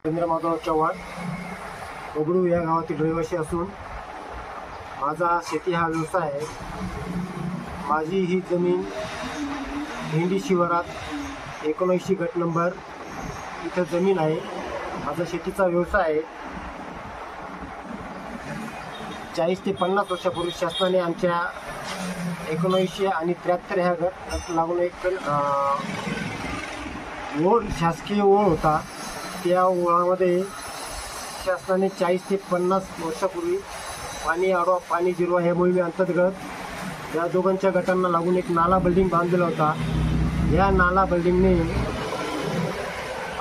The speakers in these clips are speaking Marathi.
रवींद्र माधव चव्हाण ओगडू या गावातील रहिवासी असून माझा शेती हा व्यवसाय आहे। माझी ही जमीन भेंडी शिवारात 79 गट नंबर इथं जमीन आहे। माझा शेतीचा व्यवसाय आहे। 40 ते 50 वर्षापूर्वी शासनाने आमच्या 79 आणि 73 ह्या गट लागून एक ओळ शासकीय ओळ होता। त्या ओळामध्ये शासनाने 40 ते 50 वर्षापूर्वी पाणी आडवा पाणी जिरवा ह्या मोहिमेअंतर्गत या दोघांच्या गटांना लागून एक नाला बिल्डिंग बांधलेला होता। या नाला बिल्डिंगने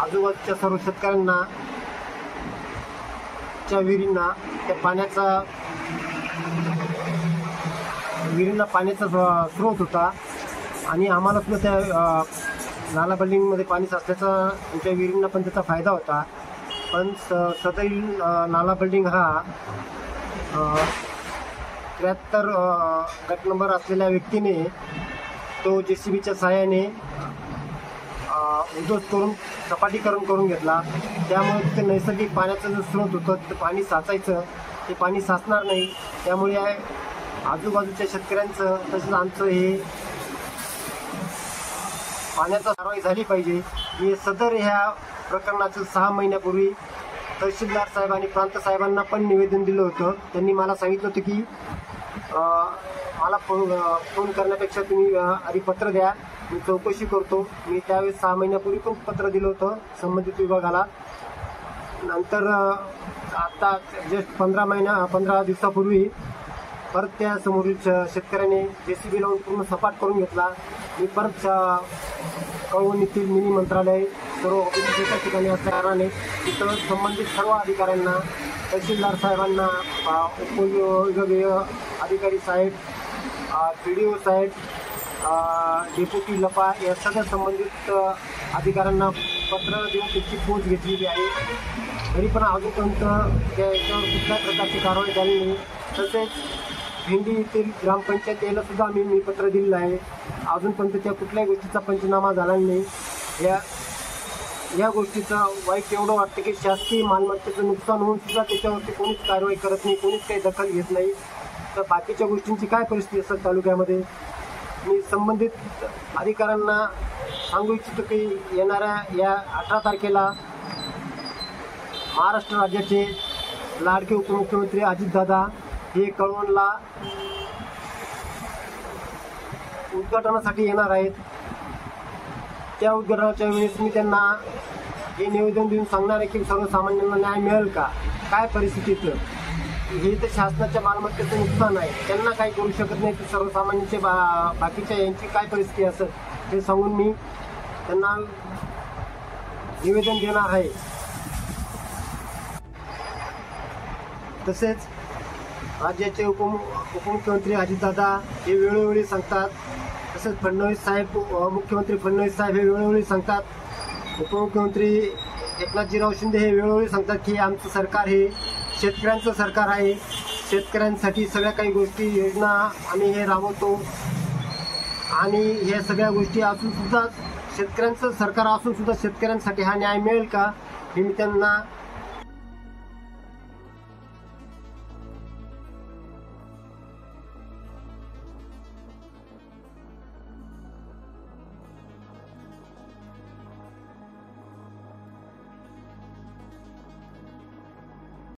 आजूबाजूच्या सर्व शेतकऱ्यांना च्या विहिरींना त्या पाण्याचा स्रोत होता आणि आम्हाला सुद्धा त्या नाला बिल्डिंगमध्ये पाणी साचल्याचा आमच्या विहिरींना पण त्याचा फायदा होता। पण सदैव नाला बिल्डिंग हा 73 गट नंबर असलेल्या व्यक्तीने तो JCBच्या सहाय्याने उद्ध्वस्त करून सपाटीकरण करून घेतला। त्यामुळे तिथे नैसर्गिक पाण्याचा जो स्रोत होता तिथे पाणी साचायचं ते पाणी साचणार नाही। त्यामुळे आजूबाजूच्या शेतकऱ्यांचं तसंच आमचं हे पाण्याचा कारवाई झाली पाहिजे। मी सदर ह्या प्रकरणाचं 6 महिन्यापूर्वी तहसीलदार साहेब आणि प्रांत साहेबांना पण निवेदन दिलं होतं। त्यांनी मला सांगितलं होतं की मला फोन करण्यापेक्षा तुम्ही आधी पत्र द्या, मी चौकशी करतो। मी त्यावेळेस 6 महिन्यापूर्वी पण पत्र दिलं होतं संबंधित विभागाला। नंतर आता जस्ट 15 दिवसापूर्वी परत त्या समोरील शेतकऱ्याने JCB लावून पूर्ण सपाट करून घेतला। मी परत कळवण येथील मिनी मंत्रालय सर्व ऑफिस एका ठिकाणी असल्या कारणाने तिथं संबंधित सर्व अधिकाऱ्यांना, तहसीलदार साहेबांना, उपविभागीय अधिकारी साहेब, PDO साहेब, डेप्युटी लपा या सगळ्या संबंधित अधिकाऱ्यांना पत्र देऊन त्याची पोच घेतलेली आहे। तरी पण अजूनपर्यंत त्या याच्यावर कुठल्याच प्रकारची कारवाई झाली नाही। तसेच भेंडी येथील ग्रामपंचायत याला सुद्धा मी पत्र दिलेलं आहे। अजूनपर्यंत त्या कुठल्याही गोष्टीचा पंचनामा झाला नाही। या गोष्टीचं वाईट एवढं वाटतं की शासकीय मालमत्तेचं नुकसान होऊन सुद्धा त्याच्यावरती कोणीच कारवाई करत नाही, कोणीच काही दखल घेत नाही। तर बाकीच्या गोष्टींची काय परिस्थिती असेल तालुक्यामध्ये, मी संबंधित अधिकाऱ्यांना सांगू इच्छितो की येणाऱ्या या 18 तारखेला महाराष्ट्र राज्याचे लाडके उपमुख्यमंत्री अजितदादा हे कळवणला उद्घाटनासाठी येणार आहेत। त्या उद्घाटनाच्या वेळेस मी त्यांना हे निवेदन देऊन सांगणार आहे की सर्वसामान्यांना न्याय मिळेल का, काय परिस्थितीत हे तर शासनाच्या मालमत्तेचं नुकसान आहे, त्यांना काही करू शकत नाही। तर सर्वसामान्यांचे बाकीच्या यांची काय परिस्थिती असेल हे सांगून मी त्यांना निवेदन देणार आहे। तसेच राज्याचे उपमुख्यमंत्री अजितदादा हे वेळोवेळी सांगतात, तसेच मुख्यमंत्री फडणवीस साहेब हे वेळोवेळी सांगतात, उपमुख्यमंत्री एकनाथजीराव शिंदे हे वेळोवेळी सांगतात की आमचं सरकार हे शेतकऱ्यांचं सरकार आहे, शेतकऱ्यांसाठी सगळ्या काही गोष्टी योजना आम्ही हे राबवतो आणि ह्या सगळ्या गोष्टी असून सुद्धा शेतकऱ्यांचं सरकार असून सुद्धा शेतकऱ्यांसाठी हा न्याय मिळेल का हे मी त्यांना